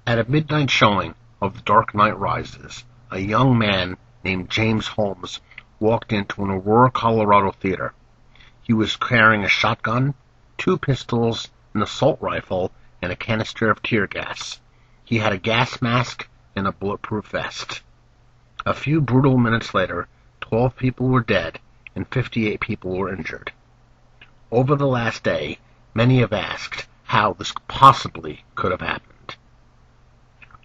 At a midnight showing of The Dark Knight Rises, a young man named James Holmes walked into an Aurora, Colorado theater. He was carrying a shotgun, 2 pistols, an assault rifle, and a canister of tear gas. He had a gas mask and a bulletproof vest. A few brutal minutes later, 12 people were dead and 58 people were injured. Over the last day, many have asked how this possibly could have happened.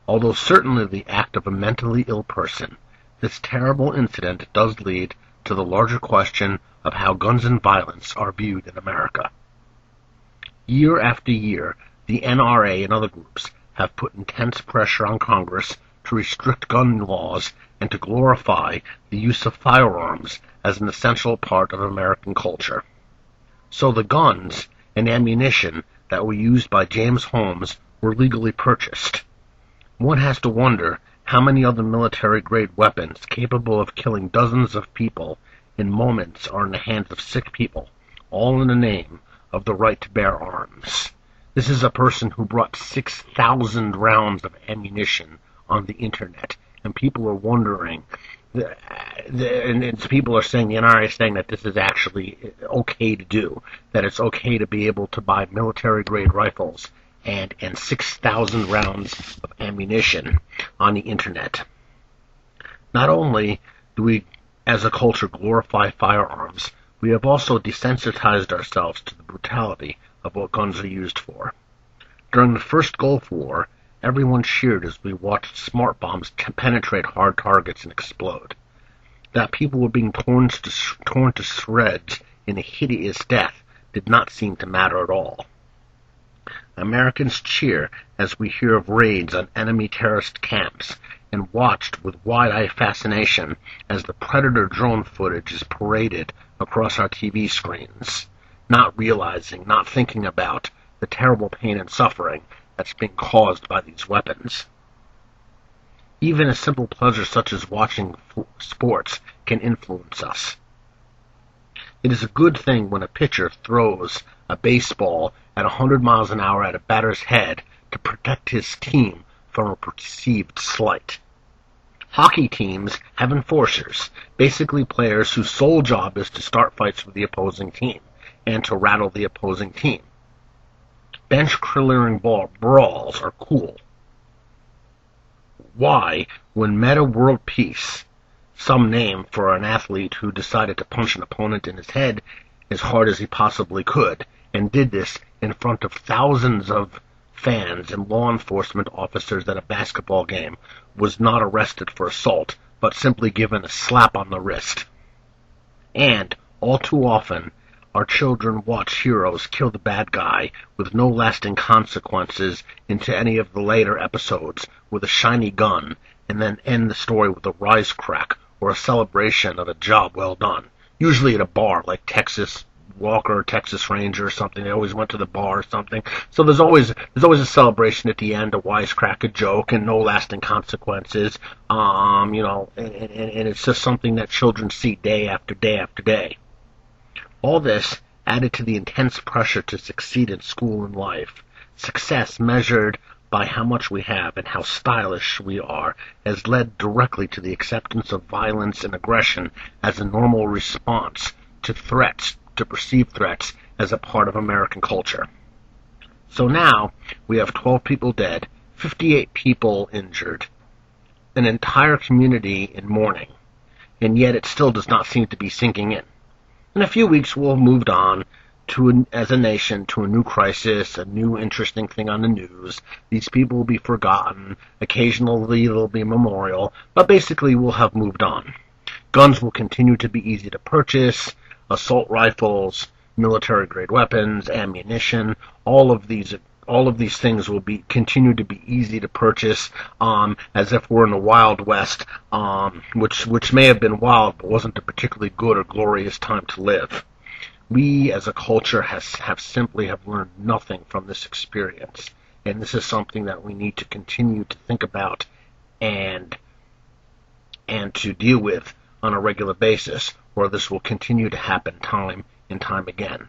Although certainly the act of a mentally ill person, this terrible incident does lead to the larger question of how guns and violence are viewed in America. Year after year, the NRA and other groups have put intense pressure on Congress to restrict gun laws and to glorify the use of firearms as an essential part of American culture. So the guns and ammunition that were used by James Holmes were legally purchased. One has to wonder how many other military-grade weapons capable of killing dozens of people in moments are in the hands of sick people, all in the name of the right to bear arms. This is a person who brought 6,000 rounds of ammunition on the internet, and people are wondering, and people are saying, the NRA is saying that this is actually okay to do, that it's okay to be able to buy military-grade rifles and 6,000 rounds of ammunition on the internet. Not only do we, as a culture, glorify firearms, we have also desensitized ourselves to the brutality of what guns are used for. During the first Gulf War, everyone cheered as we watched smart bombs penetrate hard targets and explode. That people were being torn to shreds in a hideous death did not seem to matter at all. Americans cheer as we hear of raids on enemy terrorist camps and watched with wide-eyed fascination as the Predator drone footage is paraded across our TV screens, not realizing, not thinking about the terrible pain and suffering that's being caused by these weapons. Even a simple pleasure such as watching sports can influence us. It is a good thing when a pitcher throws a baseball at 100 miles an hour at a batter's head to protect his team from a perceived slight. Hockey teams have enforcers, basically players whose sole job is to start fights with the opposing team and to rattle the opposing team. Bench-clearing brawls are cool. Why, when Meta World Peace, some name for an athlete who decided to punch an opponent in his head as hard as he possibly could, and did this in front of thousands of fans and law enforcement officers at a basketball game, was not arrested for assault, but simply given a slap on the wrist. And, all too often, our children watch heroes kill the bad guy with no lasting consequences into any of the later episodes with a shiny gun, and then end the story with a wisecrack or a celebration of a job well done, usually at a bar like Texas Walker or Texas Ranger or something. They always went to the bar or something. So there's always a celebration at the end, a wisecrack, a joke, and no lasting consequences. And it's just something that children see day after day after day. All this, added to the intense pressure to succeed in school and life, success measured by how much we have and how stylish we are, has led directly to the acceptance of violence and aggression as a normal response to threats, to perceived threats, as a part of American culture. So now, we have 12 people dead, 58 people injured, an entire community in mourning, and yet it still does not seem to be sinking in. In a few weeks, we'll have moved on as a nation to a new crisis, a new interesting thing on the news. These people will be forgotten. Occasionally, there'll be a memorial, but basically, we'll have moved on. Guns will continue to be easy to purchase. Assault rifles, military-grade weapons, ammunition, all of these things will continue to be easy to purchase, as if we're in the Wild West, which may have been wild, but wasn't a particularly good or glorious time to live. We, as a culture, have simply learned nothing from this experience, and this is something that we need to continue to think about and to deal with on a regular basis, or this will continue to happen time and time again.